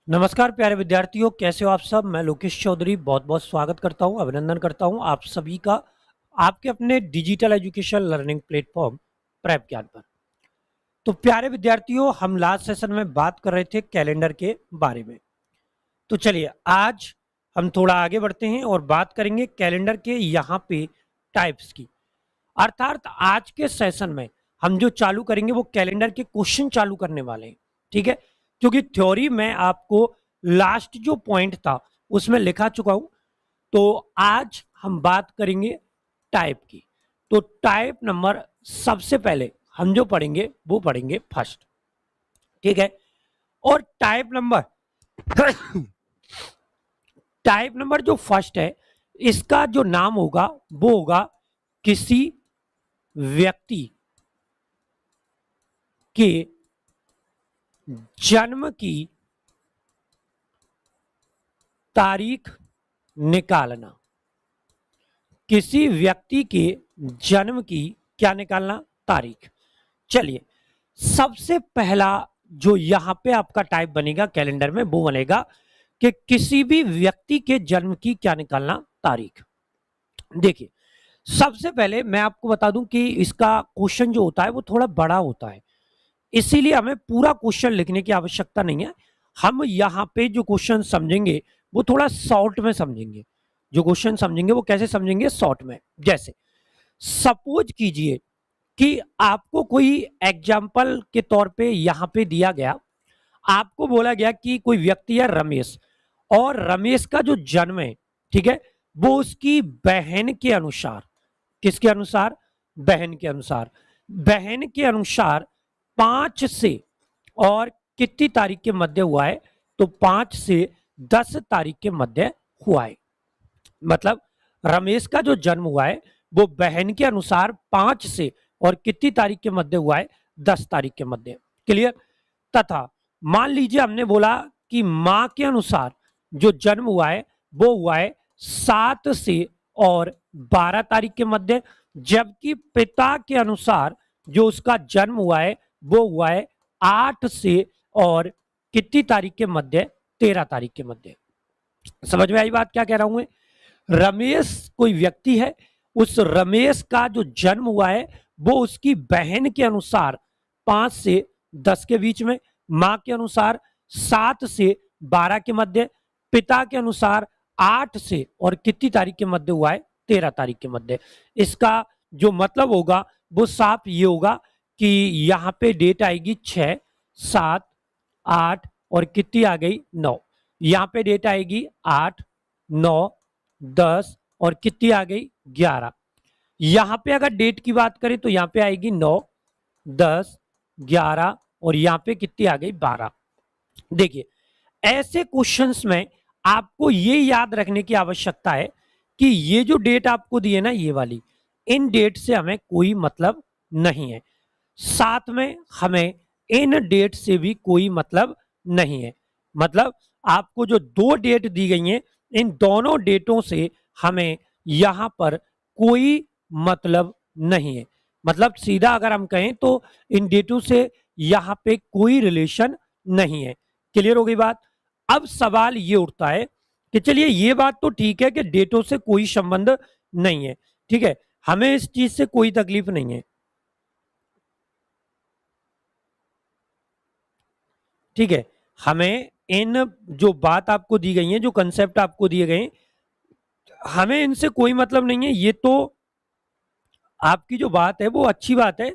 नमस्कार प्यारे विद्यार्थियों, कैसे हो आप सब। मैं लोकेश चौधरी बहुत बहुत स्वागत करता हूं, अभिनंदन करता हूं आप सभी का आपके अपने digital education learning platform prep ज्ञान पर। तो प्यारे विद्यार्थियों, हम लास्ट सेशन में बात कर रहे थे कैलेंडर के बारे में। तो चलिए आज हम थोड़ा आगे बढ़ते हैं और बात करेंगे कैलेंडर के यहाँ पे टाइप्स की। अर्थात आज के सेशन में हम जो चालू करेंगे वो कैलेंडर के क्वेश्चन चालू करने वाले हैं, ठीक है। क्योंकि थ्योरी में आपको लास्ट जो पॉइंट था उसमें लिखा चुका हूं। तो आज हम बात करेंगे टाइप की। तो टाइप नंबर सबसे पहले हम जो पढ़ेंगे वो पढ़ेंगे फर्स्ट, ठीक है। और टाइप नंबर टाइप नंबर जो फर्स्ट है, इसका जो नाम होगा वो होगा किसी व्यक्ति के जन्म की तारीख निकालना। किसी व्यक्ति के जन्म की क्या निकालना, तारीख। चलिए सबसे पहला जो यहां पे आपका टाइप बनेगा कैलेंडर में वो बनेगा कि किसी भी व्यक्ति के जन्म की क्या निकालना, तारीख। देखिए सबसे पहले मैं आपको बता दूं कि इसका क्वेश्चन जो होता है वो थोड़ा बड़ा होता है, इसीलिए हमें पूरा क्वेश्चन लिखने की आवश्यकता नहीं है। हम यहाँ पे जो क्वेश्चन समझेंगे वो थोड़ा शॉर्ट में समझेंगे। जो क्वेश्चन समझेंगे वो कैसे समझेंगे, शॉर्ट में। जैसे सपोज कीजिए कि आपको कोई एग्जाम्पल के तौर पे यहाँ पे दिया गया, आपको बोला गया कि कोई व्यक्ति है रमेश, और रमेश का जो जन्म है, ठीक है, वो उसकी बहन के अनुसार, किसके अनुसार, बहन के अनुसार, बहन के अनुसार 5 से और कितनी तारीख के मध्य हुआ है, तो 5 से 10 तारीख के मध्य हुआ है। मतलब रमेश का जो जन्म हुआ है वो बहन के अनुसार 5 से और कितनी तारीख के मध्य हुआ है, 10 तारीख के मध्य। क्लियर। तथा मान लीजिए हमने बोला कि मां के अनुसार जो जन्म हुआ है वो हुआ है 7 से और 12 तारीख के मध्य, जबकि पिता के अनुसार जो उसका जन्म हुआ है वो हुआ है 8 से और कितनी तारीख के मध्य, 13 तारीख के मध्य। समझ में आई बात क्या कह रहा हूं मैं। रमेश कोई व्यक्ति है, उस रमेश का जो जन्म हुआ है वो उसकी बहन के अनुसार 5 से 10 के बीच में, मां के अनुसार 7 से 12 के मध्य, पिता के अनुसार 8 से और कितनी तारीख के मध्य हुआ है, 13 तारीख के मध्य। इसका जो मतलब होगा वो साफ ये होगा कि यहां पे डेट आएगी 6, 7, 8 और कितनी आ गई, 9। यहां पे डेट आएगी 8, 9, 10 और कितनी आ गई, 11। यहां पे अगर डेट की बात करें तो यहां पे आएगी 9, 10, 11 और यहां पे कितनी आ गई, 12। देखिए ऐसे क्वेश्चंस में आपको ये याद रखने की आवश्यकता है कि ये जो डेट आपको दी है ना, ये वाली, इन डेट से हमें कोई मतलब नहीं है। साथ में हमें इन डेट से भी कोई मतलब नहीं है। मतलब आपको जो दो डेट दी गई हैं, इन दोनों डेटों से हमें यहां पर कोई मतलब नहीं है। मतलब सीधा अगर हम कहें तो इन डेटों से यहां पे कोई रिलेशन नहीं है। क्लियर हो गई बात। अब सवाल ये उठता है कि चलिए ये बात तो ठीक है कि डेटों से कोई संबंध नहीं है, ठीक है, हमें इस चीज से कोई तकलीफ नहीं है, ठीक है। हमें इन जो बात आपको दी गई है, जो कंसेप्ट आपको दिए गए हैं, हमें इनसे कोई मतलब नहीं है। ये तो आपकी जो बात है वो अच्छी बात है,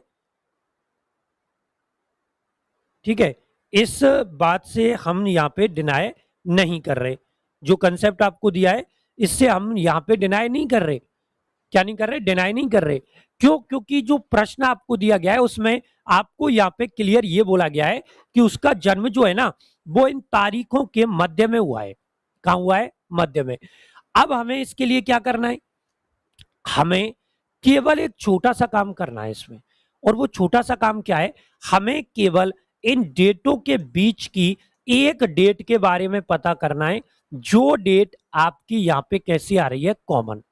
ठीक है। इस बात से हम यहाँ पे डिनाई नहीं कर रहे। जो कंसेप्ट आपको दिया है इससे हम यहाँ पे डिनाई नहीं कर रहे। क्या नहीं कर रहे, डिनाई नहीं कर रहे। क्यों? क्योंकि जो प्रश्न आपको दिया गया है उसमें आपको यहाँ पे क्लियर ये बोला गया है कि उसका जन्म जो है ना वो इन तारीखों के मध्य में हुआ है। कहाँ हुआ है, मध्य में। अब हमें इसके लिए क्या करना है, हमें केवल एक छोटा सा काम करना है इसमें। और वो छोटा सा काम क्या है, हमें केवल इन डेटों के बीच की एक डेट के बारे में पता करना है, जो डेट आपकी यहां पे कैसी आ रही है, कॉमन।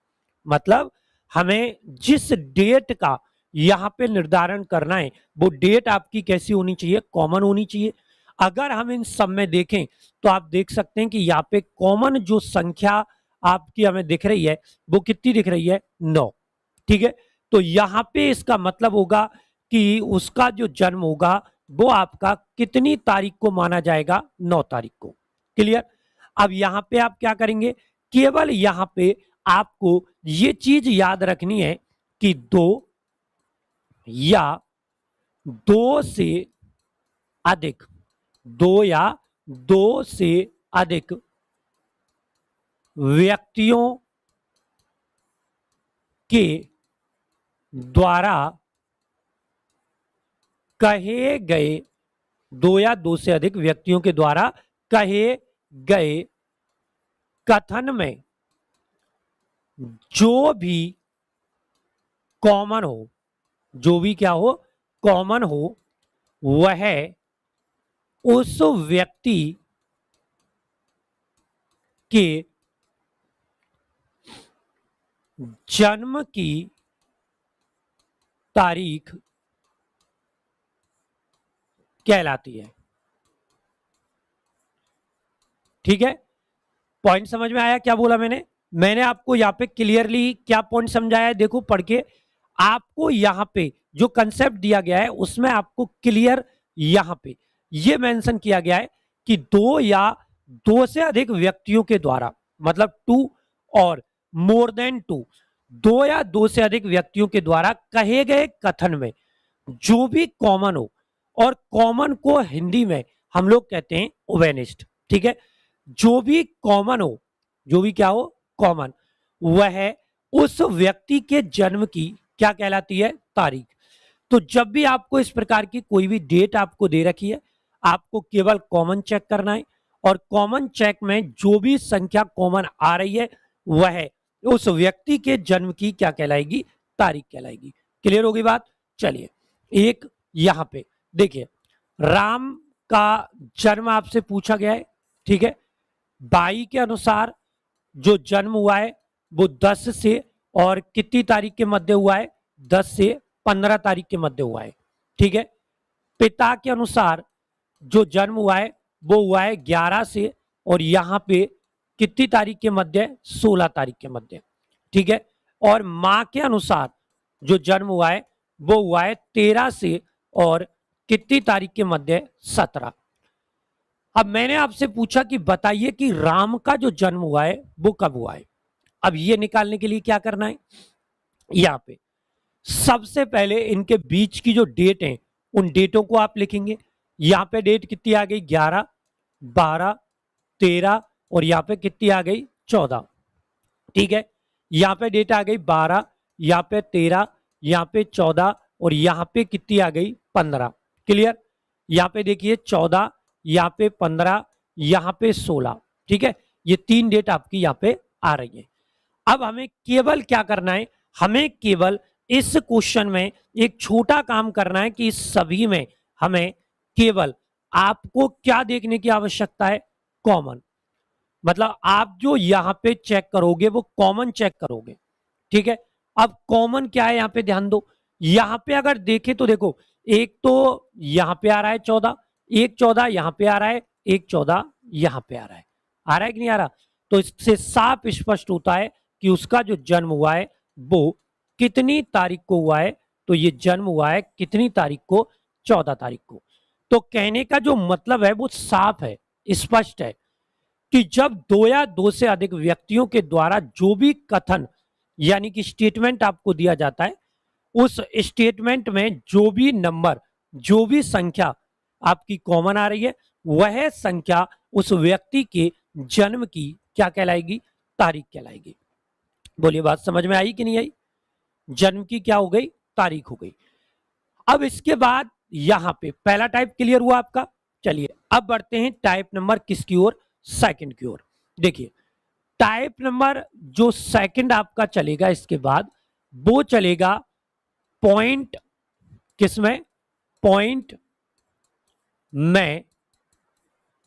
मतलब हमें जिस डेट का यहां पे निर्धारण करना है वो डेट आपकी कैसी होनी चाहिए, कॉमन होनी चाहिए। अगर हम इन सब में देखें तो आप देख सकते हैं कि यहाँ पे कॉमन जो संख्या आपकी हमें दिख रही है वो कितनी दिख रही है, 9। ठीक है, तो यहां पे इसका मतलब होगा कि उसका जो जन्म होगा वो आपका कितनी तारीख को माना जाएगा, 9 तारीख को। क्लियर। अब यहां पे आप क्या करेंगे, केवल यहां पे आपको ये चीज याद रखनी है कि 2 या 2 से अधिक, 2 या 2 से अधिक व्यक्तियों के द्वारा कहे गए, 2 या 2 से अधिक व्यक्तियों के द्वारा कहे गए कथन में जो भी कॉमन हो, जो भी क्या हो, कॉमन हो, वह उस व्यक्ति के जन्म की तारीख कहलाती है। ठीक है, पॉइंट समझ में आया क्या बोला मैंने? मैंने आपको यहां पे क्लियरली क्या पॉइंट समझाया है, देखो पढ़ के। आपको यहां पे जो कंसेप्ट दिया गया है उसमें आपको क्लियर यहां पे ये मेंशन किया गया है कि 2 या 2 से अधिक व्यक्तियों के द्वारा, मतलब 2 और मोर देन 2, 2 या 2 से अधिक व्यक्तियों के द्वारा कहे गए कथन में जो भी कॉमन हो, और कॉमन को हिंदी में हम लोग कहते हैं ओवेनिस्ट। ठीक है, जो भी कॉमन हो, जो भी क्या हो, कॉमन, वह उस व्यक्ति के जन्म की क्या कहलाती है, तारीख। तो जब भी आपको इस प्रकार की कोई भी डेट आपको दे रखी है, आपको केवल कॉमन चेक करना है, और कॉमन चेक में जो भी संख्या कॉमन आ रही है वह उस व्यक्ति के जन्म की क्या कहलाएगी, तारीख कहलाएगी। क्लियर होगी बात? चलिए, एक यहां पे देखिए, राम का जन्म आपसे पूछा गया है। ठीक है, बाई के अनुसार जो जन्म हुआ है वो 10 से और कितनी तारीख के मध्य हुआ है, 10 से 15 तारीख के मध्य हुआ है। ठीक है, पिता के अनुसार जो जन्म हुआ है वो हुआ है 11 से और यहां पे कितनी तारीख के मध्य, 16 तारीख के मध्य। ठीक है, और मां के अनुसार जो जन्म हुआ है वो हुआ है 13 से और कितनी तारीख के मध्य, 17। अब मैंने आपसे पूछा कि बताइए कि राम का जो जन्म हुआ है वो कब हुआ है। अब ये निकालने के लिए क्या करना है, यहां पे सबसे पहले इनके बीच की जो डेट है उन डेटों को आप लिखेंगे। यहां पे डेट कितनी आ गई, 11, 12, 13, और यहां पे कितनी आ गई, 14। ठीक है, यहां पे डेट आ गई 12, यहां पे 13, यहां पे 14, और यहां पे कितनी आ गई, 15। क्लियर। यहां पे देखिए 14, यहां पे 15, यहां पे 16। ठीक है, ये 3 डेट आपकी यहां पे आ रही है। अब हमें केवल क्या करना है, हमें केवल इस क्वेश्चन में एक छोटा काम करना है कि इस सभी में हमें केवल आपको क्या देखने की आवश्यकता है, कॉमन। मतलब आप जो यहां पे चेक करोगे वो कॉमन चेक करोगे। ठीक है, अब कॉमन क्या है यहां पे ध्यान दो। यहां पे अगर देखें तो देखो, एक तो यहां पे आ रहा है 14, एक 14 यहां पे आ रहा है, एक 14 यहां पे आ रहा है कि नहीं आ रहा? तो इससे साफ स्पष्ट होता है कि उसका जो जन्म हुआ है वो कितनी तारीख को हुआ है। तो ये जन्म हुआ है कितनी तारीख को, 14 तारीख को। तो कहने का जो मतलब है वो साफ है, स्पष्ट है कि जब 2 या 2 से अधिक व्यक्तियों के द्वारा जो भी कथन यानी कि स्टेटमेंट आपको दिया जाता है, उस स्टेटमेंट में जो भी नंबर, जो भी संख्या आपकी कॉमन आ रही है वह संख्या उस व्यक्ति के जन्म की क्या कहलाएगी, तारीख कहलाएगी। बोलिए बात समझ में आई कि नहीं आई? जन्म की क्या हो गई, तारीख हो गई। अब इसके बाद यहां पे पहला टाइप क्लियर हुआ आपका। चलिए अब बढ़ते हैं टाइप नंबर किसकी ओर, सेकंड की ओर। देखिए टाइप नंबर जो सेकंड आपका चलेगा इसके बाद, वो चलेगा पॉइंट, किसमें, पॉइंट में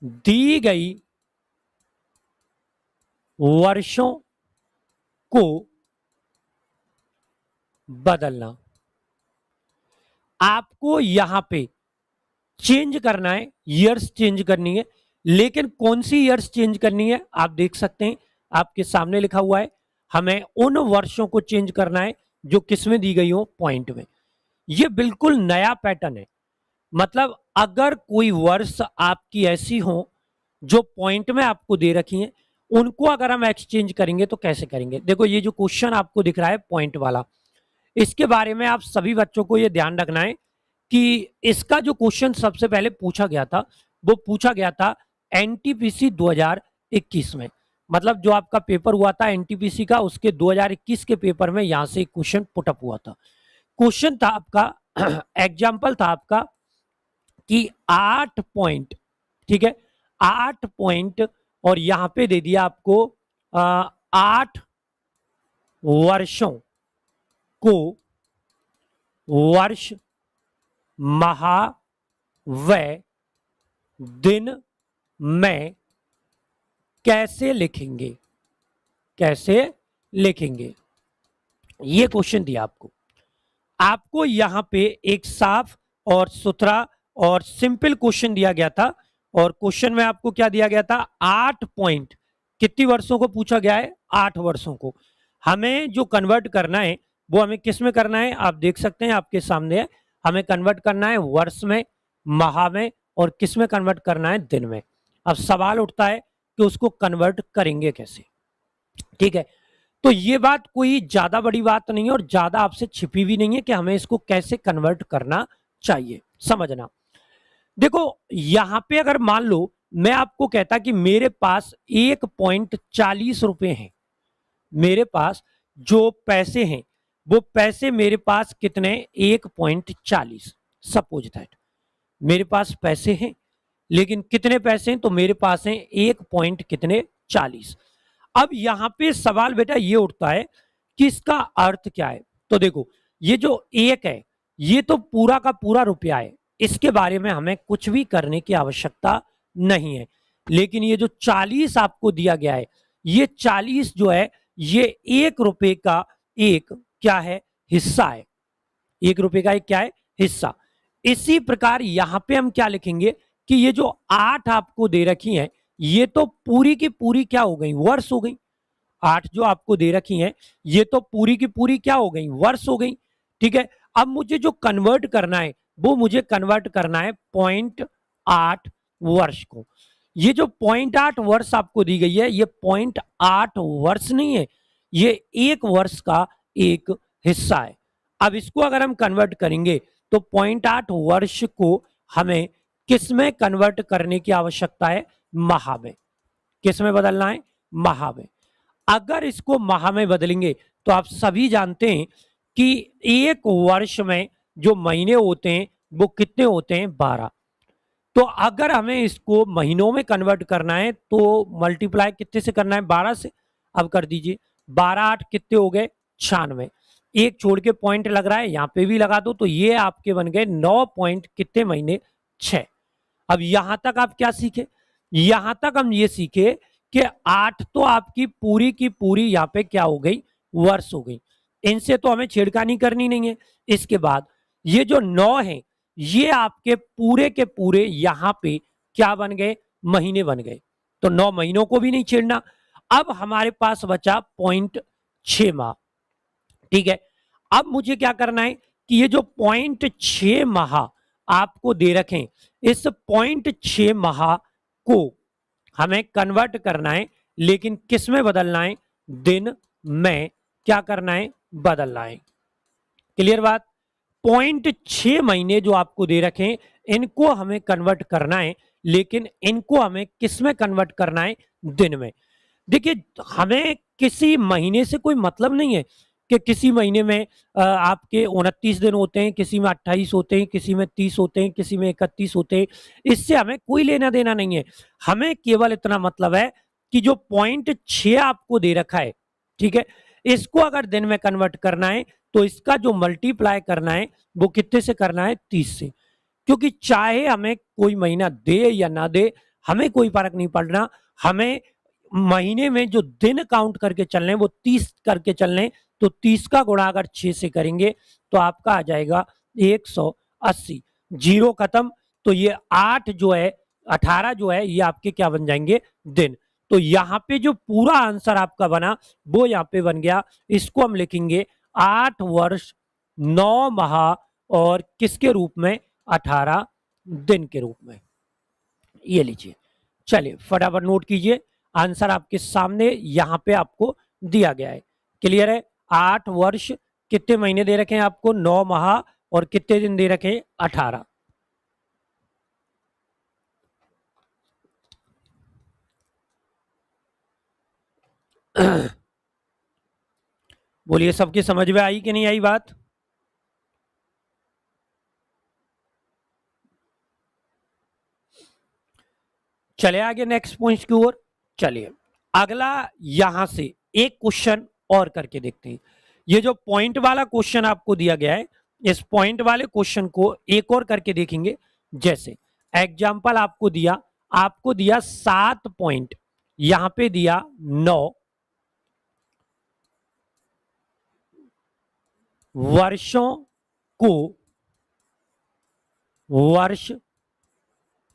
दी गई वर्षों को बदलना। आपको यहां पे चेंज करना है, ईयर्स चेंज करनी है, लेकिन कौन सी ईयर्स चेंज करनी है आप देख सकते हैं, आपके सामने लिखा हुआ है, हमें उन वर्षों को चेंज करना है जो किसमें दी गई हो, पॉइंट में। ये बिल्कुल नया पैटर्न है। मतलब अगर कोई वर्ष आपकी ऐसी हो जो पॉइंट में आपको दे रखी हैं, उनको अगर हम एक्सचेंज करेंगे तो कैसे करेंगे। देखो ये जो क्वेश्चन आपको दिख रहा है पॉइंट वाला, इसके बारे में आप सभी बच्चों को ये ध्यान रखना है कि इसका जो क्वेश्चन सबसे पहले पूछा गया था वो पूछा गया था एनटीपीसी 2021 में। मतलब जो आपका पेपर हुआ था एनटीपीसी का, उसके 2021 के पेपर में यहां से क्वेश्चन पुटअप हुआ था। क्वेश्चन था आपका एग्जाम्पल था आपका कि 8 पॉइंट, ठीक है, 8 पॉइंट और यहां पे दे दिया आपको 8 वर्षों को वर्ष, माह व दिन में कैसे लिखेंगे, कैसे लिखेंगे, ये क्वेश्चन दिया आपको। आपको यहां पे एक साफ और सुथरा और सिंपल क्वेश्चन दिया गया था, और क्वेश्चन में आपको क्या दिया गया था, 8 पॉइंट, कितनी वर्षों को पूछा गया है, 8 वर्षों को। हमें जो कन्वर्ट करना है वो हमें किस में करना है, आप देख सकते हैं आपके सामने है, हमें कन्वर्ट करना है वर्ष में, माह में, और किस में कन्वर्ट करना है, दिन में। अब सवाल उठता है कि उसको कन्वर्ट करेंगे कैसे, ठीक है। तो ये बात कोई ज्यादा बड़ी बात नहीं है और ज्यादा आपसे छिपी भी नहीं है कि हमें इसको कैसे कन्वर्ट करना चाहिए, समझना। देखो यहां पे अगर मान लो मैं आपको कहता कि मेरे पास 1.40 रुपए हैं, मेरे पास जो पैसे हैं वो पैसे मेरे पास कितने, 1.40, सपोज दैट मेरे पास पैसे हैं, लेकिन कितने पैसे हैं, तो मेरे पास हैं 1 पॉइंट कितने, 40। अब यहां पे सवाल बेटा ये उठता है कि इसका अर्थ क्या है। तो देखो ये जो एक है ये तो पूरा का पूरा रुपया है, इसके बारे में हमें कुछ भी करने की आवश्यकता नहीं है। लेकिन ये जो 40 आपको दिया गया है, ये 40 जो है ये 1 रुपए का एक क्या है, हिस्सा है। 1 रुपए का एक क्या है, हिस्सा। इसी प्रकार यहां पे हम क्या लिखेंगे कि ये जो 8 आपको दे रखी हैं ये तो पूरी की पूरी क्या हो गई, वर्ष हो गई। 8 जो आपको दे रखी हैं ये तो पूरी की पूरी क्या हो गई, वर्ष हो गई, ठीक है। अब मुझे जो कन्वर्ट करना है वो मुझे कन्वर्ट करना है 0.8 वर्ष को। ये जो 0.8 वर्ष आपको दी गई है ये 0.8 वर्ष नहीं है, ये 1 वर्ष का एक हिस्सा है। अब इसको अगर हम कन्वर्ट करेंगे तो 0.8 वर्ष को हमें किस में कन्वर्ट करने की आवश्यकता है, माह में। किस में बदलना है, माह में। अगर इसको माह में बदलेंगे तो आप सभी जानते हैं कि 1 वर्ष में जो महीने होते हैं वो कितने होते हैं, 12। तो अगर हमें इसको महीनों में कन्वर्ट करना है तो मल्टीप्लाई कितने से करना है, 12 से। अब कर दीजिए, 12 8 कितने हो गए, 96। एक छोड़ के पॉइंट लग रहा है, यहाँ पे भी लगा दो, तो ये आपके बन गए 9 पॉइंट कितने महीने, 6। अब यहां तक आप क्या सीखे, यहां तक हम ये सीखे कि 8 तो आपकी पूरी की पूरी यहाँ पे क्या हो गई, वर्ष हो गई, इनसे तो हमें छेड़खानी करनी नहीं है। इसके बाद ये जो 9 है ये आपके पूरे के पूरे यहां पे क्या बन गए, महीने बन गए, तो 9 महीनों को भी नहीं छेड़ना। अब हमारे पास बचा 0.6 माह, ठीक है। अब मुझे क्या करना है कि ये जो 0.6 माह आपको दे रखें, इस 0.6 माह को हमें कन्वर्ट करना है, लेकिन किस में बदलना है, दिन में क्या करना है, बदलना है। क्लियर बात। 0.6 महीने जो आपको दे रखे इनको हमें कन्वर्ट करना है, लेकिन इनको हमें किस में कन्वर्ट करना है, दिन में। देखिए हमें किसी महीने से कोई मतलब नहीं है कि किसी महीने में आपके 29 दिन होते हैं, किसी में 28 होते हैं, किसी में 30 होते हैं, किसी में 31 होते हैं, इससे हमें कोई लेना देना नहीं है। हमें केवल इतना मतलब है कि जो 0.6 आपको दे रखा है, ठीक है, इसको अगर दिन में कन्वर्ट करना है तो इसका जो मल्टीप्लाई करना है वो कितने से करना है, 30 से। क्योंकि चाहे हमें कोई महीना दे या ना दे हमें कोई फर्क नहीं पड़ना, हमें महीने में जो दिन काउंट करके चलने वो 30 करके चलने। तो 30 का गुणा अगर 6 से करेंगे तो आपका आ जाएगा 180, जीरो खत्म, तो ये 8 जो है 18 जो है ये आपके क्या बन जाएंगे दिन। तो यहाँ पे जो पूरा आंसर आपका बना वो यहाँ पे बन गया। इसको हम लिखेंगे 8 वर्ष 9 माह और किसके रूप में 18 दिन के रूप में। ये लीजिए, चलिए फटाफट नोट कीजिए, आंसर आपके सामने यहां पे आपको दिया गया है। क्लियर है? 8 वर्ष कितने महीने दे रखे हैं आपको 9 माह और कितने दिन दे रखे हैं 18। बोलिए सबकी समझ में आई कि नहीं आई बात? चले आगे नेक्स्ट पॉइंट की ओर। चलिए अगला यहां से एक क्वेश्चन और करके देखते हैं। ये जो पॉइंट वाला क्वेश्चन आपको दिया गया है, इस पॉइंट वाले क्वेश्चन को एक और करके देखेंगे। जैसे एग्जाम्पल आपको दिया 7 पॉइंट, यहां पे दिया 9 वर्षों को वर्ष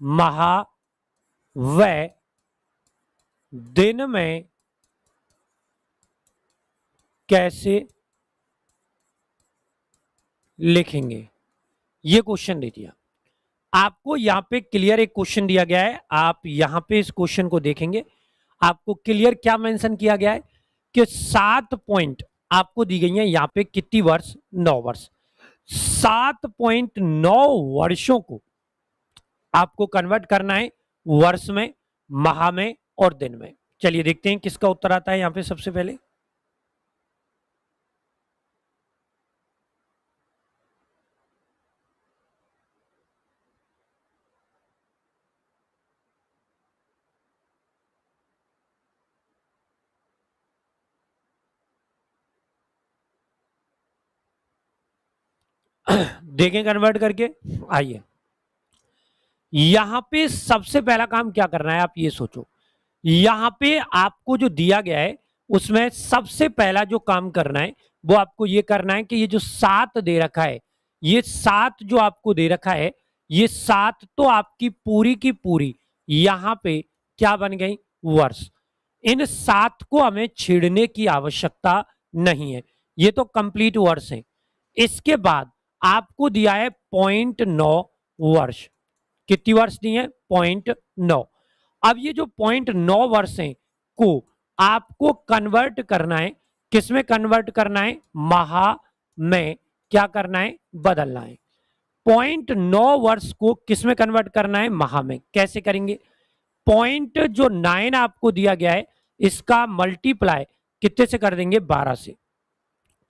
माह व दिन में कैसे लिखेंगे, ये क्वेश्चन दे दिया आपको। यहां पे क्लियर एक क्वेश्चन दिया गया है, आप यहां पे इस क्वेश्चन को देखेंगे, आपको क्लियर क्या मेंशन किया गया है कि 7 पॉइंट आपको दी गई है। यहां पे कितनी वर्ष 9 वर्ष, 7.9 वर्षों को आपको कन्वर्ट करना है वर्ष में, माह में और दिन में। चलिए देखते हैं किसका उत्तर आता है यहां पे सबसे पहले। देखें कन्वर्ट करके। आइए यहां पे सबसे पहला काम क्या करना है आप ये सोचो। यहां पे आपको जो दिया गया है उसमें सबसे पहला जो काम करना है वो आपको ये करना है कि ये जो 7 दे रखा है, ये 7 जो आपको दे रखा है, ये 7 तो आपकी पूरी की पूरी यहां पे क्या बन गई वर्ष। इन 7 को हमें छेड़ने की आवश्यकता नहीं है, ये तो कंप्लीट वर्ष है। इसके बाद आपको दिया है 0.9 वर्ष। कितनी वर्ष दी है 0.9। अब ये जो 0.9 वर्ष है को आपको कन्वर्ट करना है, किसमें कन्वर्ट करना है माह में क्या करना है बदलना है। 0.9 वर्ष को किसमें कन्वर्ट करना है माह में। कैसे करेंगे, पॉइंट जो 9 आपको दिया गया है इसका मल्टीप्लाई कितने से कर देंगे 12 से।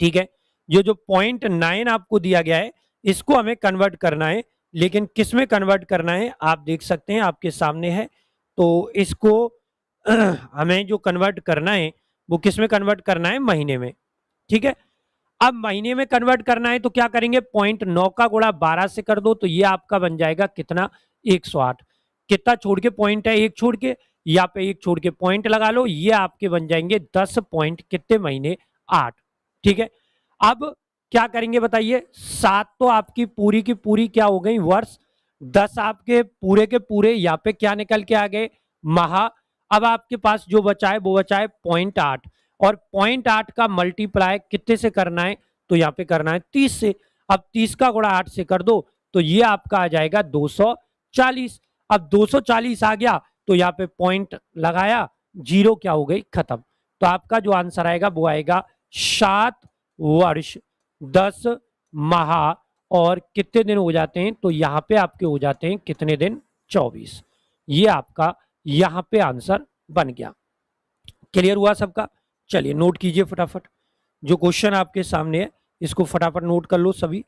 ठीक है, ये जो 0.9 आपको दिया गया है इसको हमें कन्वर्ट करना है, लेकिन किस में कन्वर्ट करना है आप देख सकते हैं आपके सामने है। तो इसको हमें जो कन्वर्ट करना है वो किस में कन्वर्ट करना है महीने में। ठीक है, अब महीने में कन्वर्ट करना है तो क्या करेंगे 0.9 का गुणा 12 से कर दो तो ये आपका बन जाएगा कितना 108। कितना छोड़ के पॉइंट है एक छोड़ के, यहाँ पे एक छोड़ के पॉइंट लगा लो, ये आपके बन जाएंगे 10 पॉइंट कितने महीने 8। ठीक है, अब क्या करेंगे बताइए, 7 तो आपकी पूरी की पूरी क्या हो गई वर्ष, 10 आपके पूरे के पूरे यहाँ पे क्या निकल के आ गए माह। अब आपके पास जो बचा है वो बचा है 0.8 और 0.8 का मल्टीप्लाई कितने से करना है तो यहाँ पे करना है 30 से। अब 30 का गुणा 8 से कर दो तो ये आपका आ जाएगा 240। अब 240 आ गया तो यहाँ पे पॉइंट लगाया, जीरो क्या हो गई खत्म। तो आपका जो आंसर आएगा वो आएगा 7 वर्ष 10 माह और कितने दिन हो जाते हैं तो यहां पे आपके हो जाते हैं कितने दिन 24। ये आपका यहां पे आंसर बन गया। क्लियर हुआ सबका? चलिए नोट कीजिए फटाफट, जो क्वेश्चन आपके सामने है इसको फटाफट नोट कर लो सभी।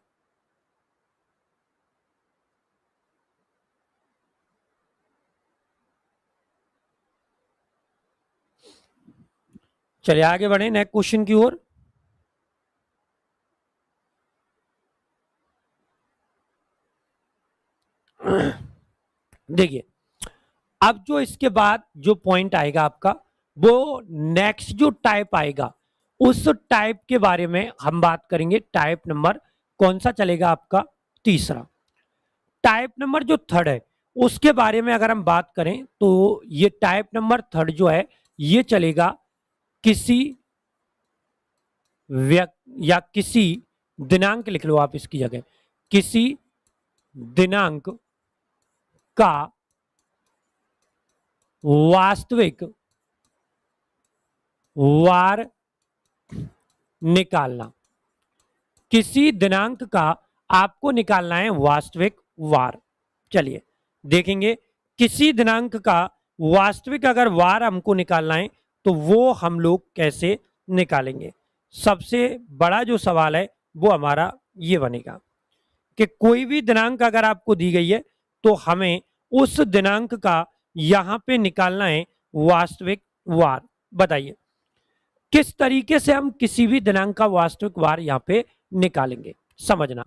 चलिए आगे बढ़े नेक्स्ट क्वेश्चन की ओर। देखिए अब जो इसके बाद जो पॉइंट आएगा आपका वो नेक्स्ट जो टाइप आएगा उस टाइप के बारे में हम बात करेंगे। टाइप नंबर कौन सा चलेगा आपका तीसरा। टाइप नंबर जो थर्ड है उसके बारे में अगर हम बात करें तो ये टाइप नंबर थर्ड जो है ये चलेगा किसी या किसी दिनांक, लिख लो आप इसकी जगह, किसी दिनांक का वास्तविक वार निकालना। किसी दिनांक का आपको निकालना है वास्तविक वार। चलिए देखेंगे किसी दिनांक का वास्तविक अगर वार हमको निकालना है तो वो हम लोग कैसे निकालेंगे। सबसे बड़ा जो सवाल है वो हमारा ये बनेगा कि कोई भी दिनांक अगर आपको दी गई है तो हमें उस दिनांक का यहां पे निकालना है वास्तविक वार। बताइए किस तरीके से हम किसी भी दिनांक का वास्तविक वार यहां पे निकालेंगे। समझना,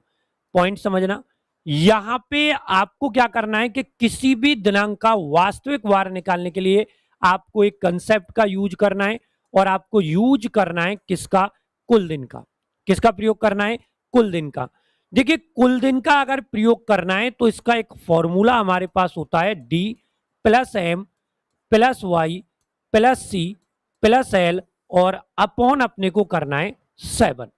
पॉइंट समझना। यहां पे आपको क्या करना है कि किसी भी दिनांक का वास्तविक वार निकालने के लिए आपको एक कंसेप्ट का यूज करना है और आपको यूज करना है किसका, कुल दिन का। किसका प्रयोग करना है, कुल दिन का। देखिए कुल दिन का अगर प्रयोग करना है तो इसका एक फॉर्मूला हमारे पास होता है D plus M plus Y plus C plus L और अपॉन अपने को करना है 7।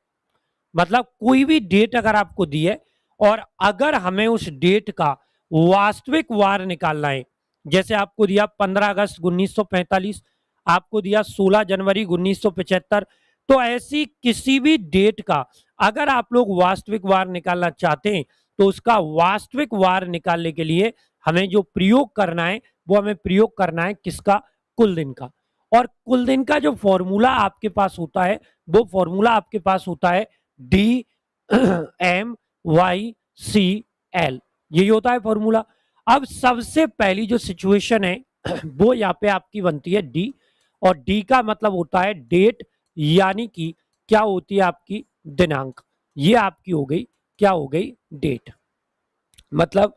मतलब कोई भी डेट अगर आपको दी है और अगर हमें उस डेट का वास्तविक वार निकालना है, जैसे आपको दिया 15 अगस्त 1945, आपको दिया 16 जनवरी 1975, तो ऐसी किसी भी डेट का अगर आप लोग वास्तविक वार निकालना चाहते हैं तो उसका वास्तविक वार निकालने के लिए हमें जो प्रयोग करना है वो हमें प्रयोग करना है किसका, कुल दिन का। और कुल दिन का जो फॉर्मूला आपके पास होता है वो फॉर्मूला आपके पास होता है D M Y C L, यही होता है फॉर्मूला। अब सबसे पहली जो सिचुएशन है वो यहाँ पे आपकी बनती है डी, और डी का मतलब होता है डेट, यानी कि क्या होती है आपकी दिनांक। ये आपकी हो गई, क्या हो गई, डेट। मतलब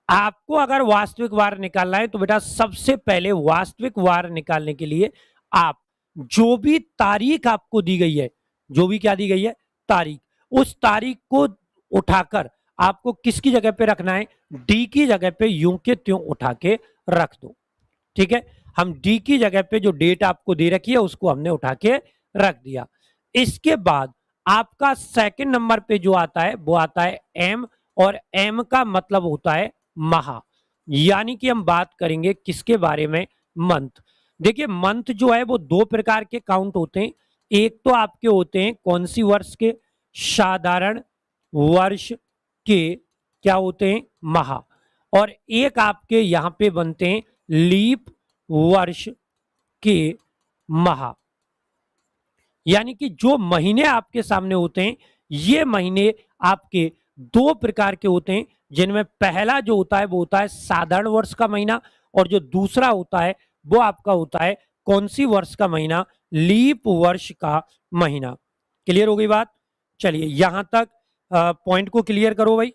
आपको अगर वास्तविक वार निकालना है तो बेटा सबसे पहले वास्तविक वार निकालने के लिए आप जो भी तारीख आपको दी गई है, जो भी क्या दी गई है, तारीख, उस तारीख को उठाकर आपको किसकी जगह पे रखना है, डी की जगह पे यूं के त्यों उठा के रख दो। ठीक है, हम डी की जगह पे जो डेट आपको दे रखी है उसको हमने उठा के रख दिया। इसके बाद आपका सेकंड नंबर पे जो आता है वो आता है एम, और एम का मतलब होता है माह। यानी कि हम बात करेंगे किसके बारे में, मंथ। देखिए मंथ जो है वो दो प्रकार के काउंट होते हैं। एक तो आपके होते हैं कौन सी वर्ष के, साधारण वर्ष के क्या होते हैं, माह। और एक आपके यहां पे बनते हैं लीप वर्ष के माह। यानी कि जो महीने आपके सामने होते हैं ये महीने आपके दो प्रकार के होते हैं, जिनमें पहला जो होता है वो होता है साधारण वर्ष का महीना, और जो दूसरा होता है वो आपका होता है कौन सी वर्ष का महीना, लीप वर्ष का महीना। क्लियर हो गई बात। चलिए यहां तक पॉइंट को क्लियर करो भाई।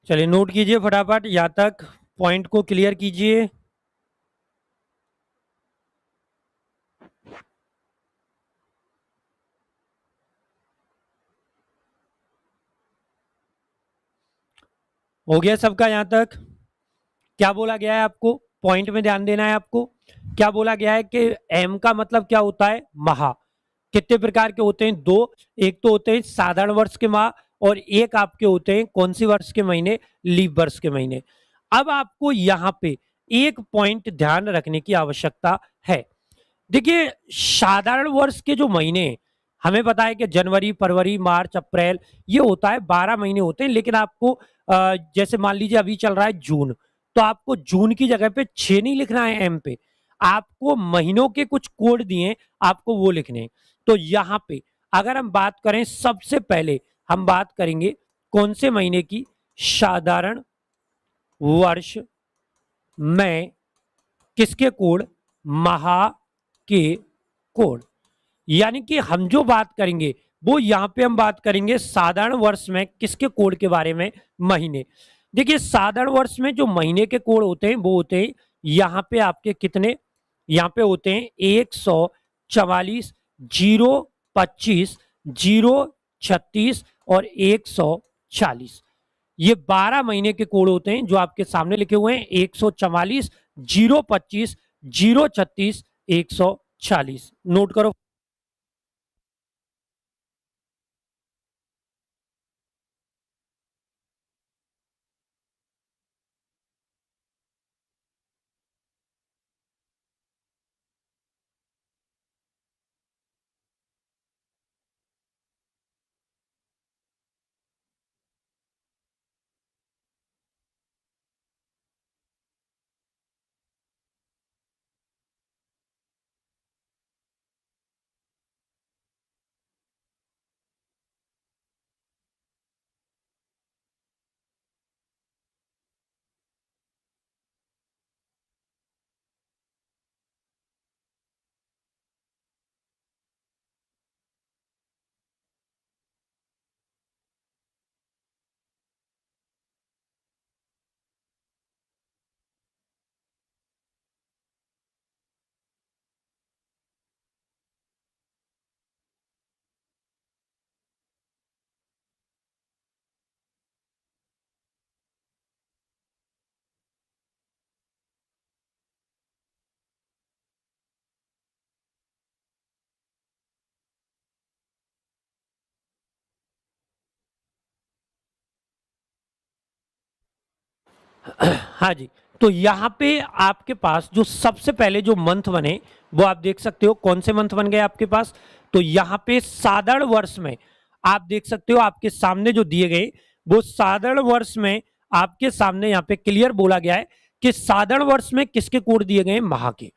चलिए नोट कीजिए फटाफट, यहां तक पॉइंट को क्लियर कीजिए। हो गया सबका यहां तक। क्या बोला गया है आपको, पॉइंट में ध्यान देना है आपको। क्या बोला गया है कि एम का मतलब क्या होता है, माह। कितने प्रकार के होते हैं, दो। एक तो होते हैं साधारण वर्ष के माह, और एक आपके होते हैं कौन सी वर्ष के महीने, लीप वर्ष के महीने। अब आपको यहां पे एक पॉइंट ध्यान रखने की आवश्यकता है। देखिए साधारण वर्ष के जो महीने हैं, हमें पता है कि जनवरी फरवरी मार्च अप्रैल, ये होता है 12 महीने होते हैं। लेकिन आपको जैसे मान लीजिए अभी चल रहा है जून, तो आपको जून की जगह पे 6 नहीं लिखना है एम पे, आपको महीनों के कुछ कोड दिए आपको वो लिखने हैं। तो यहां पे अगर हम बात करें, सबसे पहले हम बात करेंगे कौन से महीने की, साधारण वर्ष में किसके कोड, महा के कोड। यानी कि हम जो बात करेंगे वो यहां पे हम बात करेंगे साधारण वर्ष में किसके कोड के बारे में, महीने। देखिए साधारण वर्ष में जो महीने के कोड होते हैं वो होते हैं यहाँ पे आपके कितने, यहाँ पे होते हैं 144, 025, 036 और 140। ये 12 महीने के कोड होते हैं जो आपके सामने लिखे हुए हैं, 144, 025, 036, 140। नोट करो। हाँ जी, तो यहाँ पे आपके पास जो सबसे पहले जो मंथ बने वो आप देख सकते हो, कौन से मंथ बन गए आपके पास। तो यहाँ पे साधारण वर्ष में आप देख सकते हो, आपके सामने जो दिए गए वो साधारण वर्ष में आपके सामने यहाँ पे क्लियर बोला गया है कि साधारण वर्ष में किसके कोड दिए गए, माह के।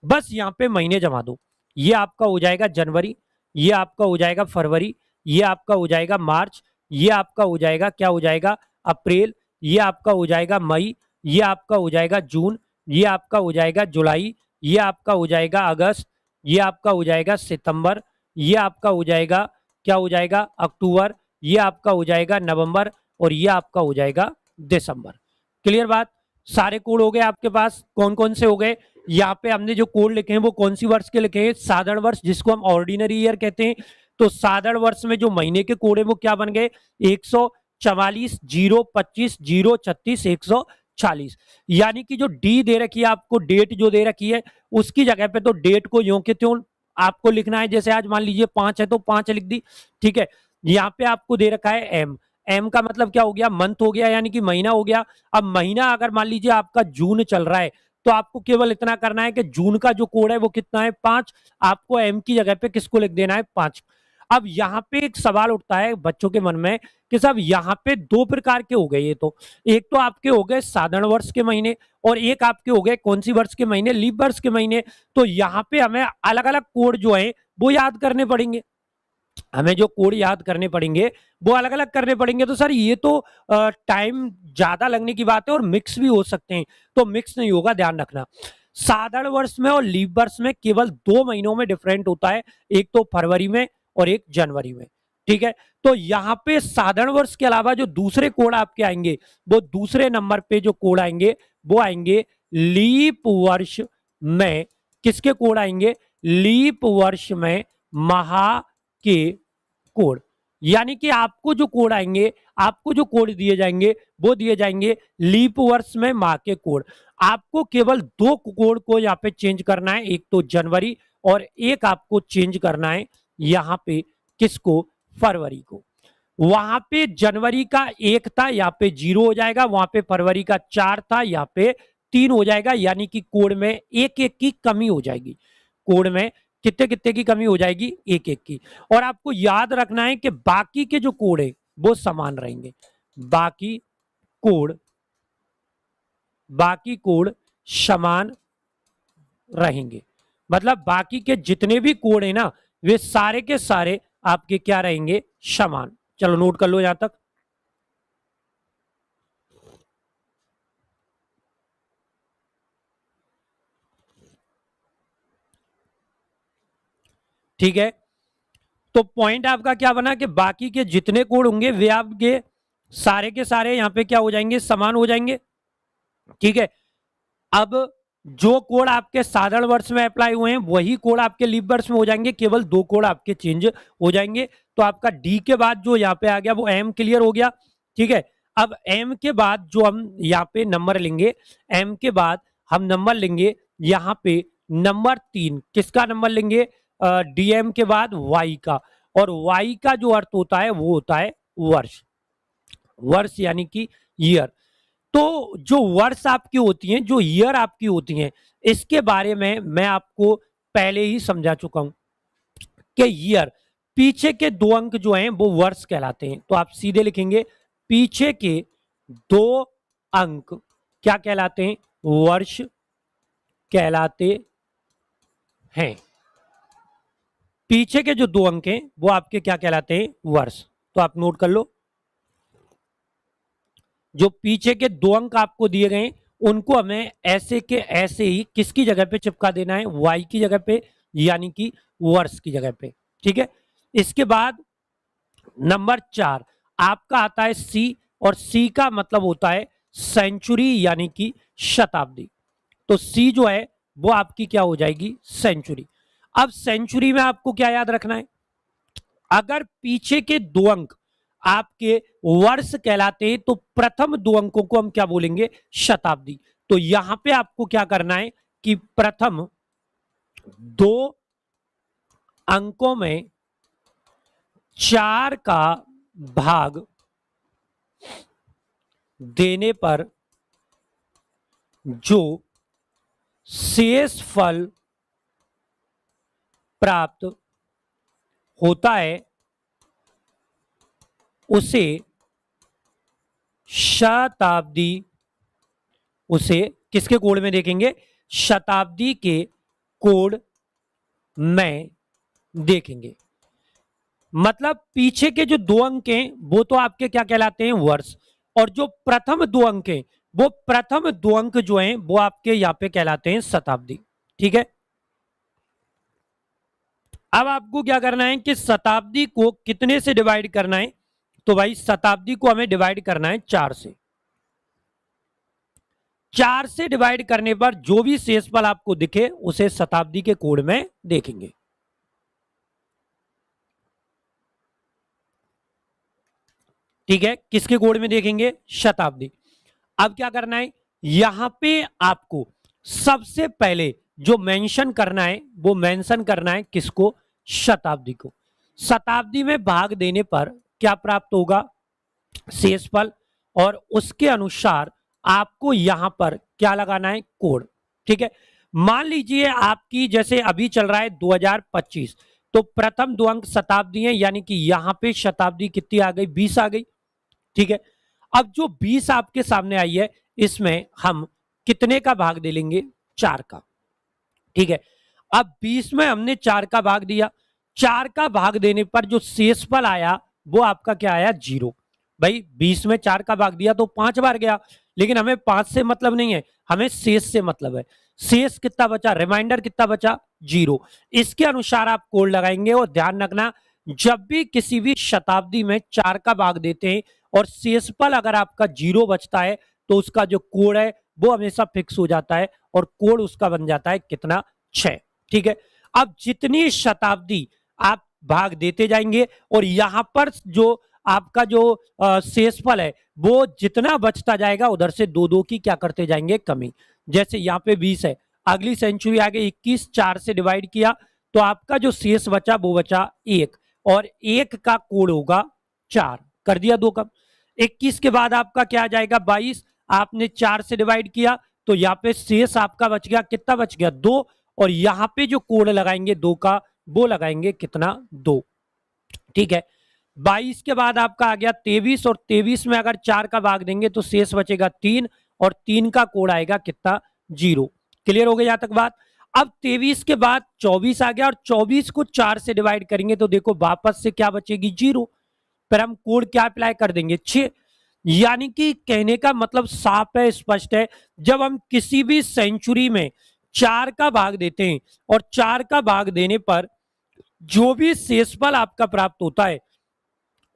बस यहाँ पे महीने जमा दो। ये आपका हो जाएगा जनवरी, ये आपका हो जाएगा फरवरी, ये आपका हो जाएगा मार्च, ये आपका हो जाएगा क्या हो जाएगा अप्रैल, ये आपका हो जाएगा मई, ये आपका हो जाएगा जून, ये आपका हो जाएगा जुलाई, ये आपका हो जाएगा अगस्त, ये आपका हो जाएगा सितंबर, ये आपका हो जाएगा क्या हो जाएगा अक्टूबर, ये आपका हो जाएगा नवंबर और ये आपका हो जाएगा दिसंबर। क्लियर बात। सारे कोड हो गए आपके पास। कौन कौन से हो गए, यहाँ पे हमने जो कोड लिखे हैं वो कौन सी वर्ष के लिखे हैं, साधारण वर्ष जिसको हम ऑर्डिनरी ईयर कहते हैं। तो साधारण वर्ष में जो महीने के कोड है वो क्या बन गए, 144, 025, 036, 140। यानी कि जो डी दे रखी है आपको, डेट जो दे रखी है उसकी जगह पे तो डेट को यों के त्यों आपको लिखना है। जैसे आज मान लीजिए 5 है तो 5 लिख दी, ठीक है। यहाँ पे आपको दे रखा है एम, एम का मतलब क्या हो गया, मंथ हो गया, यानी कि महीना हो गया। अब महीना अगर मान लीजिए आपका जून चल रहा है तो आपको केवल इतना करना है कि जून का जो कोड है वो कितना है, 5। आपको एम की जगह पे किसको लिख देना है, 5। अब यहाँ पे एक सवाल उठता है बच्चों के मन में कि साहब यहाँ पे दो प्रकार के हो गए, ये तो एक तो आपके हो गए साधारण वर्ष के महीने और एक आपके हो गए कौन सी वर्ष के महीने, लीप वर्ष के महीने। तो यहाँ पे हमें अलग अलग कोड जो है वो याद करने पड़ेंगे। हमें जो कोड याद करने पड़ेंगे वो अलग अलग करने पड़ेंगे। तो सर ये तो टाइम ज्यादा लगने की बात है और मिक्स भी हो सकते हैं, तो मिक्स नहीं होगा, ध्यान रखना। साधारण वर्ष में और लीप वर्ष में केवल 2 महीनों में डिफरेंट होता है, एक तो फरवरी में और एक जनवरी में, ठीक है। तो यहाँ पे साधारण वर्ष के अलावा जो दूसरे कोड आपके आएंगे वो दूसरे नंबर पे जो कोड आएंगे वो आएंगे लीप वर्ष में। किसके कोड आएंगे, लीप वर्ष में महा के कोड। यानी कि आपको जो कोड आएंगे, आपको जो कोड दिए जाएंगे वो दिए जाएंगे लीप वर्ष में माह के कोड। आपको केवल दो कोड को यहाँ पे चेंज करना है, एक तो जनवरी और एक आपको चेंज करना है यहाँ पे किसको, फरवरी को। वहां पे जनवरी का 1 था, यहाँ पे 0 हो जाएगा, वहां पे फरवरी का 4 था, यहाँ पे 3 हो जाएगा। यानी कि कोड में एक एक की कमी हो जाएगी। कोड में कितने कितने की कमी हो जाएगी, एक एक की। और आपको याद रखना है कि बाकी के जो कोड है वो समान रहेंगे। बाकी कोड, बाकी कोड समान रहेंगे। मतलब बाकी के जितने भी कोड है ना वे सारे के सारे आपके क्या रहेंगे, समान। चलो नोट कर लो यहां तक। ठीक है, तो पॉइंट आपका क्या बना कि बाकी के जितने कोड होंगे वे आपके सारे के सारे यहाँ पे क्या हो जाएंगे, समान हो जाएंगे। ठीक है, अब जो कोड आपके साधारण वर्ष में अप्लाई हुए हैं वही कोड आपके लीप वर्ष में हो जाएंगे, केवल 2 कोड आपके चेंज हो जाएंगे। तो आपका डी के बाद जो यहाँ पे आ गया वो एम क्लियर हो गया। ठीक है, अब एम के बाद जो हम यहाँ पे नंबर लेंगे, एम के बाद हम नंबर लेंगे यहाँ पे नंबर 3, किसका नंबर लेंगे, डीएम के बाद वाई का, और वाई का जो अर्थ होता है वो होता है वर्ष, वर्ष यानी कि ईयर। तो जो वर्ष आपकी होती हैं, जो ईयर आपकी होती हैं, इसके बारे में मैं आपको पहले ही समझा चुका हूं कि ईयर, पीछे के 2 अंक जो हैं वो वर्ष कहलाते हैं। तो आप सीधे लिखेंगे पीछे के 2 अंक क्या कहलाते हैं, वर्ष कहलाते हैं। पीछे के जो 2 अंक हैं वो आपके क्या कहलाते हैं, वर्ष। तो आप नोट कर लो, जो पीछे के 2 अंक आपको दिए गए उनको हमें ऐसे के ऐसे ही किसकी जगह पे चिपका देना है, वाई की जगह पे, यानी कि वर्ष की जगह पे। ठीक है, इसके बाद नंबर 4 आपका आता है सी, और सी का मतलब होता है सेंचुरी यानी कि शताब्दी। तो सी जो है वो आपकी क्या हो जाएगी, सेंचुरी। अब सेंचुरी में आपको क्या याद रखना है, अगर पीछे के 2 अंक आपके वर्ष कहलाते हैं तो प्रथम 2 अंकों को हम क्या बोलेंगे, शताब्दी। तो यहां पे आपको क्या करना है कि प्रथम 2 अंकों में 4 का भाग देने पर जो शेष फल प्राप्त होता है उसे शताब्दी, उसे किसके कोड में देखेंगे, शताब्दी के कोड में देखेंगे। मतलब पीछे के जो 2 अंक हैं वो तो आपके क्या कहलाते हैं, वर्ष, और जो प्रथम 2 अंक हैं वो प्रथम 2 अंक जो हैं वो आपके यहां पे कहलाते हैं शताब्दी। ठीक है, अब आपको क्या करना है कि शताब्दी को कितने से डिवाइड करना है, तो भाई शताब्दी को हमें डिवाइड करना है 4 से। 4 से डिवाइड करने पर जो भी शेषफल आपको दिखे उसे शताब्दी के कोड में देखेंगे। ठीक है, किसके कोड में देखेंगे, शताब्दी। अब क्या करना है, यहां पे आपको सबसे पहले जो मेंशन करना है वो मेंशन करना है किसको, शताब्दी को। शताब्दी में भाग देने पर क्या प्राप्त होगा, शेषफल, और उसके अनुसार आपको यहां पर क्या लगाना है, कोड। ठीक है, मान लीजिए आपकी जैसे अभी चल रहा है 2025, तो प्रथम 2 अंक शताब्दी है, यानी कि यहां पे शताब्दी कितनी आ गई, 20 आ गई। ठीक है, अब जो 20 आपके सामने आई है इसमें हम कितने का भाग दे लेंगे, 4 का। ठीक है, अब 20 में हमने 4 का भाग दिया, 4 का भाग देने पर जो शेषफल आया वो आपका क्या आया, 0। भाई 20 में 4 का भाग दिया तो 5 बार गया, लेकिन हमें 5 से मतलब नहीं है, हमें शेष से मतलब है। शेष कितना बचा, रिमाइंडर कितना बचा, 0। इसके अनुसार आप कोड लगाएंगे, और ध्यान रखना जब भी किसी भी शताब्दी में 4 का भाग देते हैं और शेषफल अगर आपका 0 बचता है तो उसका जो कोड है वो हमेशा फिक्स हो जाता है, और कोड उसका बन जाता है कितना, 6। ठीक है, अब जितनी शताब्दी आप भाग देते जाएंगे और यहां पर जो आपका जो शेषफल है वो जितना बचता जाएगा उधर से 2-2 की क्या करते जाएंगे, कमी। जैसे यहाँ पे 20 है, अगली सेंचुरी आगे 21, 4 से डिवाइड किया तो आपका जो शेष बचा वो बचा 1, और 1 का कोड होगा 4, कर दिया 2 कम। 21 के बाद आपका क्या आ जाएगा, 22, आपने 4 से डिवाइड किया तो यहाँ पे शेष आपका बच गया, कितना बच गया, 2, और यहां पे जो कोड लगाएंगे 2 का वो लगाएंगे कितना, 2। ठीक है, 22 के बाद आपका आ गया 23, और 23 में अगर 4 का भाग देंगे तो शेष बचेगा 3, और 3 का कोड आएगा कितना, 0। क्लियर हो गया यहां तक बात। अब 23 के बाद 24 आ गया, और 24 को 4 से डिवाइड करेंगे तो देखो वापस से क्या बचेगी, 0। फिर हम कोड क्या अप्लाई कर देंगे, 6। यानी कि कहने का मतलब साफ है, स्पष्ट है, जब हम किसी भी सेंचुरी में 4 का भाग देते हैं और 4 का भाग देने पर जो भी शेषफल आपका प्राप्त होता है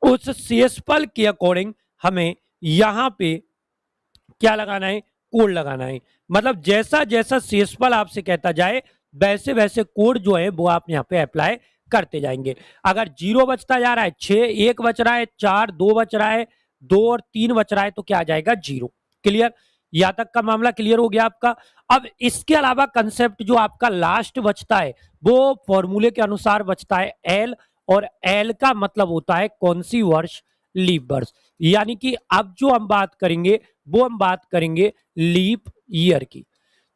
उस शेषफल के अकॉर्डिंग हमें यहां पे क्या लगाना है, कोड लगाना है। मतलब जैसा जैसा शेषफल आपसे कहता जाए वैसे वैसे कोड जो है वो आप यहाँ पे अप्लाई करते जाएंगे। अगर 0 बचता जा रहा है, 6, 1 बच रहा है, 4, 2 बच रहा है, 2 और 3 बच रहा है, तो क्या आ जाएगा 0। क्लियर, यहां तक का मामला क्लियर हो गया आपका। अब इसके अलावा कंसेप्ट जो आपका लास्ट बचता है वो फॉर्मूले के अनुसार बचता है एल, और एल का मतलब होता है कौन सी वर्ष, लीप वर्ष। यानी कि अब जो हम बात करेंगे वो हम बात करेंगे लीप ईयर की।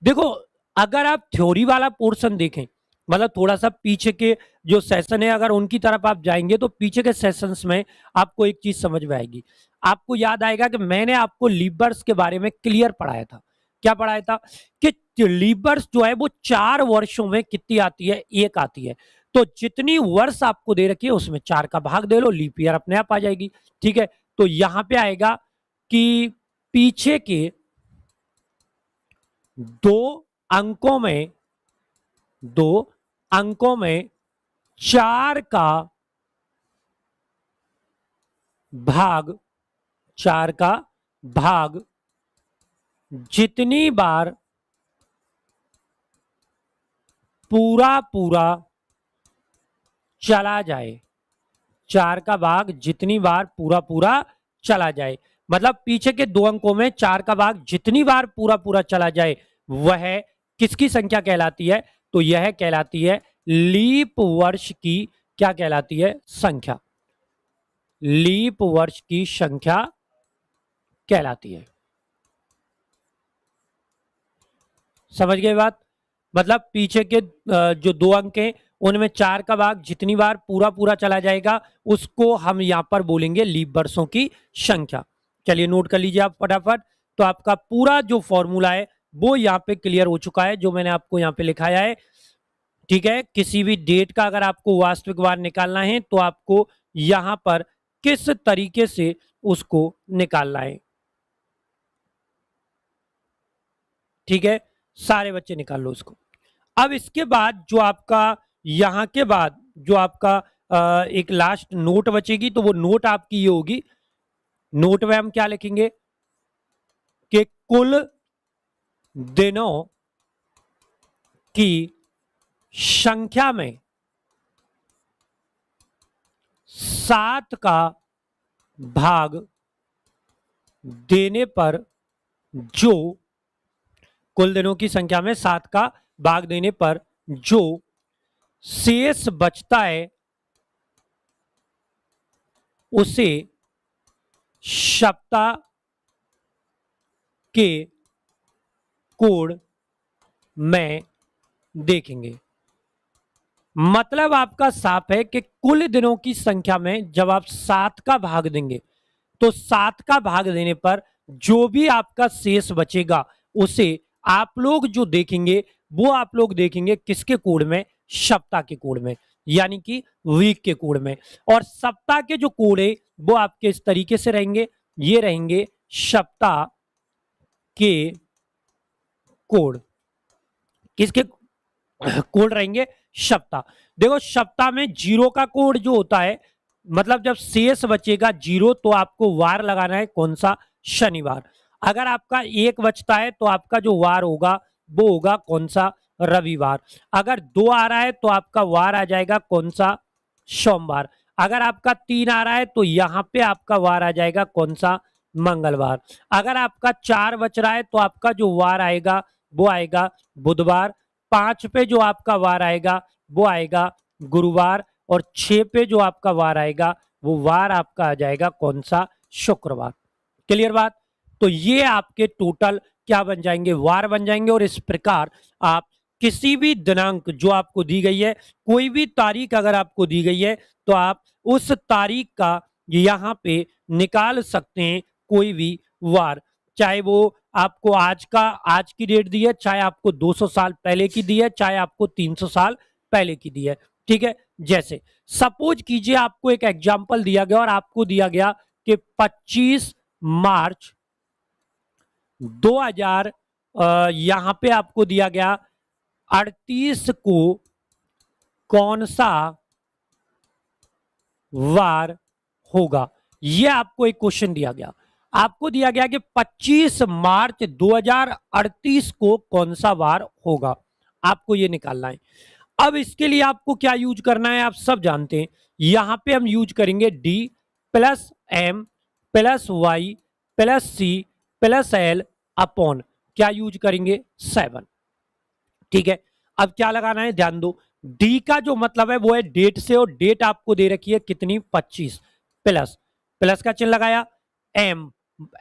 देखो, अगर आप थ्योरी वाला पोर्शन देखें, मतलब थोड़ा सा पीछे के जो सेशन है अगर उनकी तरफ आप जाएंगे तो पीछे के सेशंस में आपको एक चीज समझ में आएगी। आपको याद आएगा कि मैंने आपको लीबर्स के बारे में क्लियर पढ़ाया था। क्या पढ़ाया था कि लीबर्स जो है वो 4 वर्षों में कितनी आती है, एक आती है। तो जितनी वर्ष आपको दे रखी है उसमें 4 का भाग दे लो, लीप ईयर अपने आप आ जाएगी। ठीक है, तो यहां पे आएगा कि पीछे के 2 अंकों में, 2 अंकों में 4 का भाग, 4 का भाग जितनी बार पूरा पूरा चला जाए, 4 का भाग जितनी बार पूरा पूरा चला जाए, मतलब पीछे के 2 अंकों में 4 का भाग जितनी बार पूरा पूरा चला जाए वह किसकी संख्या कहलाती है, तो यह कहलाती है लीप वर्ष की, क्या कहलाती है, संख्या। लीप वर्ष की संख्या कहलाती है। समझ गए बात? मतलब पीछे के जो 2 अंक हैं उनमें 4 का भाग जितनी बार पूरा पूरा चला जाएगा उसको हम यहां पर बोलेंगे लीप वर्षों की संख्या। चलिए नोट कर लीजिए आप फटाफट। तो आपका पूरा जो फॉर्मूला है वो यहां पे क्लियर हो चुका है जो मैंने आपको यहां पे लिखाया है। ठीक है, किसी भी डेट का अगर आपको वास्तविक वार निकालना है तो आपको यहां पर किस तरीके से उसको निकालना है। ठीक है, सारे बच्चे निकाल लो उसको। अब इसके बाद जो आपका यहां के बाद जो आपका एक लास्ट नोट बचेगी तो वो नोट आपकी ये होगी। नोट में हम क्या लिखेंगे कि कुल दिनों की संख्या में 7 का भाग देने पर जो, कुल दिनों की संख्या में 7 का भाग देने पर जो शेष बचता है उसे सप्ताह के कोड में देखेंगे। मतलब आपका साफ है कि कुल दिनों की संख्या में जब आप 7 का भाग देंगे तो 7 का भाग देने पर जो भी आपका शेष बचेगा उसे आप लोग जो देखेंगे वो आप लोग देखेंगे किसके कोड में, सप्ताह के कोड में, यानी कि वीक के कोड में। और सप्ताह के जो कोड है वो आपके इस तरीके से रहेंगे, ये रहेंगे सप्ताह के कोड। किसके कोड रहेंगे, सप्ताह। देखो सप्ताह में 0 का कोड जो होता है, मतलब जब शेष बचेगा 0 तो आपको वार लगाना है कौन सा, शनिवार। अगर आपका 1 बचता है तो आपका जो वार होगा वो होगा कौन सा, रविवार। अगर 2 आ रहा है तो आपका वार आ जाएगा कौन सा, सोमवार। अगर आपका 3 आ रहा है तो यहां पे आपका वार आ जाएगा कौन सा, मंगलवार। अगर आपका 4 बच रहा है तो आपका जो वार आएगा वो आएगा बुधवार। 5 पे जो आपका वार आएगा वो आएगा गुरुवार, और 6 पे जो आपका वार आएगा वो वार आपका आ जाएगा कौन सा, शुक्रवार। क्लियर बात? तो ये आपके टोटल क्या बन जाएंगे, वार बन जाएंगे। और इस प्रकार आप किसी भी दिनांक जो आपको दी गई है, कोई भी तारीख अगर आपको दी गई है तो आप उस तारीख का यहां पे निकाल सकते हैं कोई भी वार, चाहे वो आपको आज की डेट दी है, चाहे आपको 200 साल पहले की दी है, चाहे आपको 300 साल पहले की दी है। ठीक है, जैसे सपोज कीजिए आपको एक एग्जांपल दिया गया और आपको दिया गया कि 25 मार्च 2000, यहां पे आपको दिया गया 38 को कौन सा वार होगा। ये आपको एक क्वेश्चन दिया गया, आपको दिया गया कि 25 मार्च 2038 को कौन सा वार होगा, आपको ये निकालना है। अब इसके लिए आपको क्या यूज करना है, आप सब जानते हैं। यहां पे हम यूज करेंगे D plus M plus Y plus C plus L upon क्या यूज करेंगे 7। ठीक है, अब क्या लगाना है, ध्यान दो। डी का जो मतलब है वो है डेट से, और डेट आपको दे रखी है कितनी 25, प्लस प्लस का चिन्ह लगाया। एम,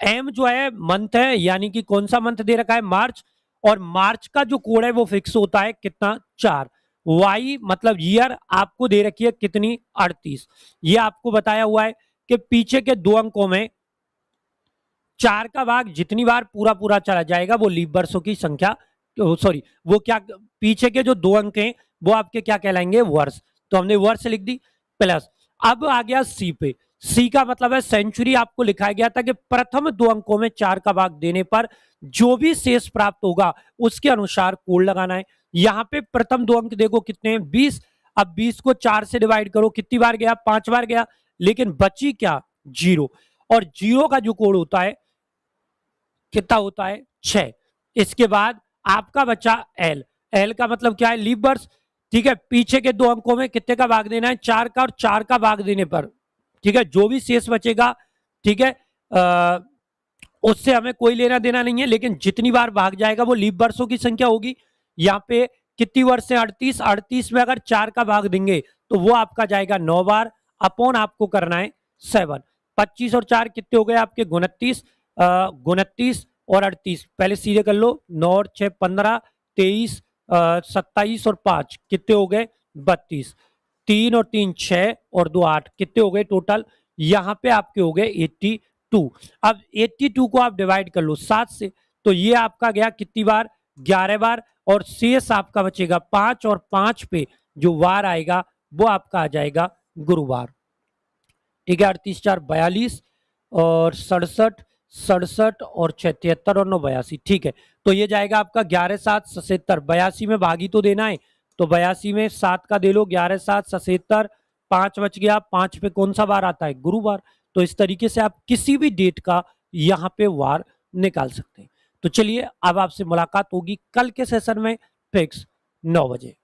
एम जो है मंथ है, यानी कि कौन सा मंथ दे रखा है, मार्च, और मार्च का जो कोड है वो फिक्स होता है कितना 4। वाई मतलब ईयर आपको दे रखी है कितनी 38। ये आपको बताया हुआ है कि पीछे के दो अंकों में 4 का भाग जितनी बार पूरा पूरा चला जाएगा वो लीप वर्षों की संख्या, सॉरी वो क्या, पीछे के जो दो अंक हैं वो आपके क्या कहलाएंगे, वर्ष। तो हमने वर्ष लिख दी, प्लस अब आ गया सी पे। सी का मतलब है सेंचुरी, आपको लिखाया गया था कि प्रथम दो अंकों में 4 का भाग देने पर जो भी शेष प्राप्त होगा उसके अनुसार कोड लगाना है। यहां पे प्रथम दो अंक देखो कितने हैं, 20। अब 20 को 4 से डिवाइड करो, कितनी बार गया, 5 बार गया, लेकिन बची क्या, 0। और 0 का जो कोड होता है कितना होता है, 6। इसके बाद आपका बचा एल, एल का मतलब क्या है, लीप वर्ष। ठीक है, पीछे के दो अंकों में कितने का भाग देना है, 4 का, और 4 का भाग देने पर ठीक है जो भी शेष बचेगा, ठीक है उससे हमें कोई लेना देना नहीं है, लेकिन जितनी बार भाग जाएगा वो लीप वर्षों की संख्या होगी। यहाँ पे कितनी वर्ष है, 38, 38 में अगर 4 का भाग देंगे तो वो आपका जाएगा 9 बार, अपॉन आपको करना है 7। 25 और 4 कितने हो गए आपके 29, 29 और 38 पहले सीधे कर लो, 9 और 6 15, 23, 27 और 5 कितने हो गए 32, 3 और 3 6 और 2 8 कितने हो गए टोटल, यहाँ पे आपके हो गए 82। अब 82 को आप डिवाइड कर लो 7 से, तो ये आपका गया कितनी बार, 11 बार, और शेष आपका बचेगा 5, और 5 पे जो वार आएगा वो आपका आ जाएगा गुरुवार। ठीक है, 38 4 42 और 67, 67 और 73 और 9 82। ठीक है, तो ये जाएगा आपका 11 7 77, 82 में भागी तो देना है, तो 82 में 7 का दे लो, 11 7 77, 5 बच गया, 5 पे कौन सा बार आता है, गुरुवार। तो इस तरीके से आप किसी भी डेट का यहाँ पे वार निकाल सकते हैं। तो चलिए अब आपसे मुलाकात होगी कल के सेशन में फिक्स 9 बजे।